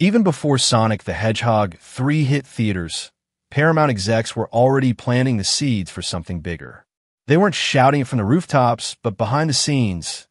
Even before Sonic the Hedgehog 3 hit theaters, Paramount execs were already planting the seeds for something bigger. They weren't shouting it from the rooftops, but behind the scenes,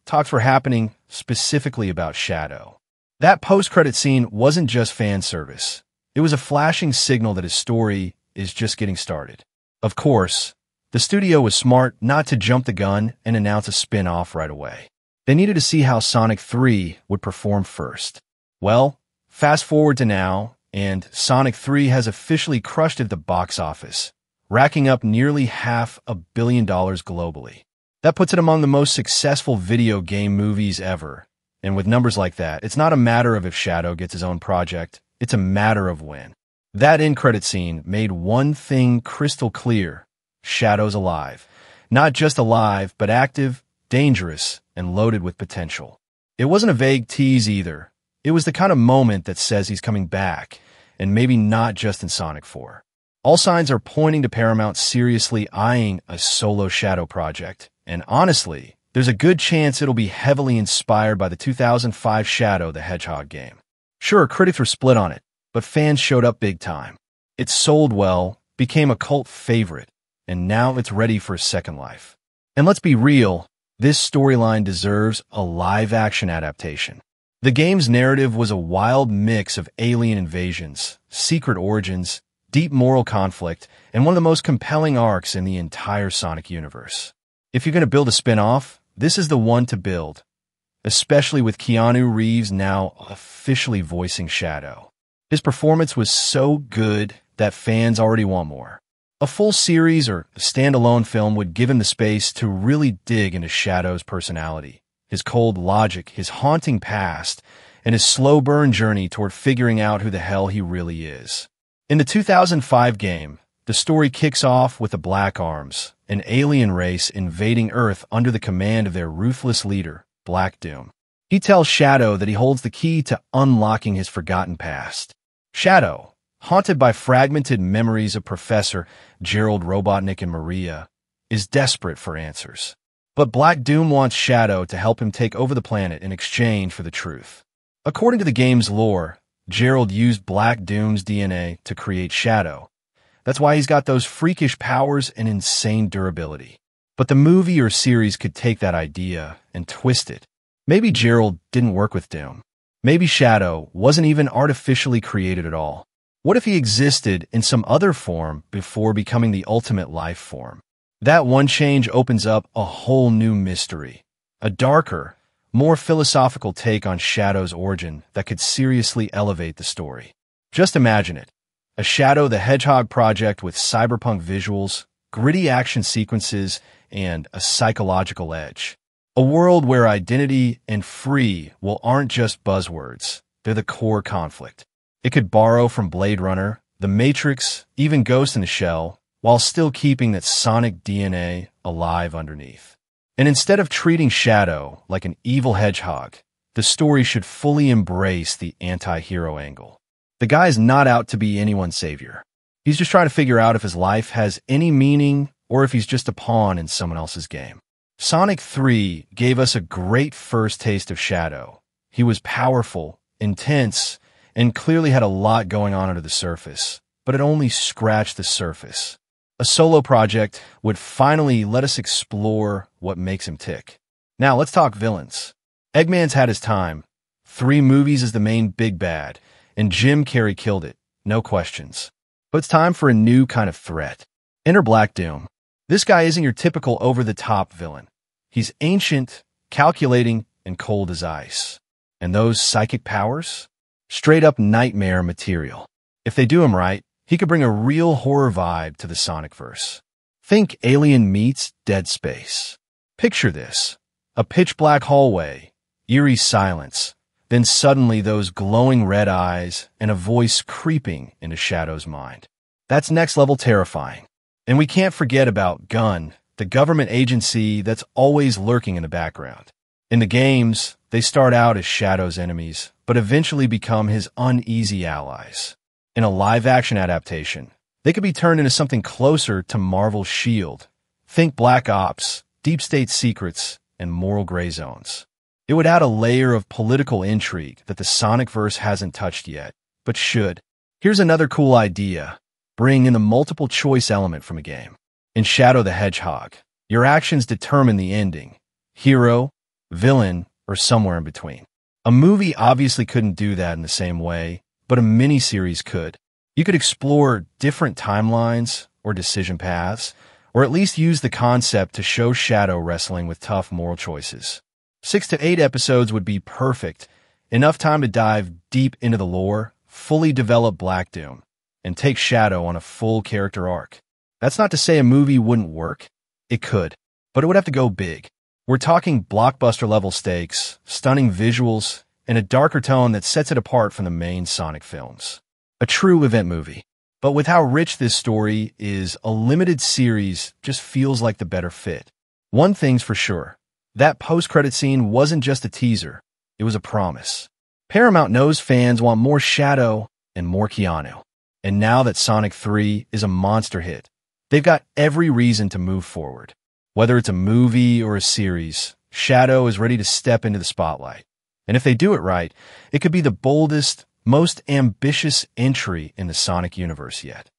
talks were happening specifically about Shadow. That post-credit scene wasn't just fan service. It was a flashing signal that his story is just getting started. Of course, the studio was smart not to jump the gun and announce a spin-off right away. They needed to see how Sonic 3 would perform first. Well, fast forward to now, and Sonic 3 has officially crushed at the box office, racking up nearly $500 million globally. That puts it among the most successful video game movies ever. And with numbers like that, it's not a matter of if Shadow gets his own project, it's a matter of when. That end-credit scene made one thing crystal clear. Shadow's alive. Not just alive, but active, dangerous, and loaded with potential. It wasn't a vague tease either. It was the kind of moment that says he's coming back, and maybe not just in Sonic 4. All signs are pointing to Paramount seriously eyeing a solo Shadow project, and honestly, there's a good chance it'll be heavily inspired by the 2005 Shadow the Hedgehog game. Sure, critics were split on it, but fans showed up big time. It sold well, became a cult favorite, and now it's ready for a second life. And let's be real, this storyline deserves a live-action adaptation. The game's narrative was a wild mix of alien invasions, secret origins, deep moral conflict, and one of the most compelling arcs in the entire Sonic universe. If you're going to build a spin-off, this is the one to build, especially with Keanu Reeves now officially voicing Shadow. His performance was so good that fans already want more. A full series or a standalone film would give him the space to really dig into Shadow's personality, his cold logic, his haunting past, and his slow burn journey toward figuring out who the hell he really is. In the 2005 game, the story kicks off with the Black Arms, an alien race invading Earth under the command of their ruthless leader, Black Doom. He tells Shadow that he holds the key to unlocking his forgotten past. Shadow, haunted by fragmented memories of Professor Gerald Robotnik and Maria, is desperate for answers. But Black Doom wants Shadow to help him take over the planet in exchange for the truth. According to the game's lore, Gerald used Black Doom's DNA to create Shadow. That's why he's got those freakish powers and insane durability. But the movie or series could take that idea and twist it. Maybe Gerald didn't work with Doom. Maybe Shadow wasn't even artificially created at all. What if he existed in some other form before becoming the ultimate life form? That one change opens up a whole new mystery. A darker, more philosophical take on Shadow's origin that could seriously elevate the story. Just imagine it. A Shadow the Hedgehog project with cyberpunk visuals, gritty action sequences, and a psychological edge. A world where identity and free aren't just buzzwords, they're the core conflict. It could borrow from Blade Runner, The Matrix, even Ghost in the Shell, while still keeping that Sonic DNA alive underneath. And instead of treating Shadow like an evil hedgehog, the story should fully embrace the anti-hero angle. The guy's not out to be anyone's savior. He's just trying to figure out if his life has any meaning or if he's just a pawn in someone else's game. Sonic 3 gave us a great first taste of Shadow. He was powerful, intense, and clearly had a lot going on under the surface, but it only scratched the surface. A solo project would finally let us explore what makes him tick. Now let's talk villains. Eggman's had his time. 3 movies as the main big bad, and Jim Carrey killed it, no questions. But it's time for a new kind of threat. Enter Black Doom. This guy isn't your typical over-the-top villain. He's ancient, calculating, and cold as ice. And those psychic powers? Straight-up nightmare material. If they do him right, he could bring a real horror vibe to the Sonicverse. Think Alien meets Dead Space. Picture this. A pitch-black hallway, eerie silence, then suddenly those glowing red eyes and a voice creeping into Shadow's mind. That's next-level terrifying. And we can't forget about Gun, the government agency that's always lurking in the background. In the games, they start out as Shadow's enemies, but eventually become his uneasy allies. In a live-action adaptation, they could be turned into something closer to Marvel's S.H.I.E.L.D. Think Black Ops, Deep State Secrets, and moral gray zones. It would add a layer of political intrigue that the Sonicverse hasn't touched yet, but should. Here's another cool idea. Bring in the multiple choice element from a game. In Shadow the Hedgehog, your actions determine the ending. Hero, villain, or somewhere in between. A movie obviously couldn't do that in the same way, but a miniseries could. You could explore different timelines or decision paths, or at least use the concept to show Shadow wrestling with tough moral choices. 6 to 8 episodes would be perfect, enough time to dive deep into the lore, fully develop Black Doom, and take Shadow on a full character arc. That's not to say a movie wouldn't work. It could, but it would have to go big. We're talking blockbuster-level stakes, stunning visuals, and a darker tone that sets it apart from the main Sonic films. A true event movie. But with how rich this story is, a limited series just feels like the better fit. One thing's for sure. That post-credit scene wasn't just a teaser. It was a promise. Paramount knows fans want more Shadow and more Keanu. And now that Sonic 3 is a monster hit, they've got every reason to move forward. Whether it's a movie or a series, Shadow is ready to step into the spotlight. And if they do it right, it could be the boldest, most ambitious entry in the Sonic universe yet.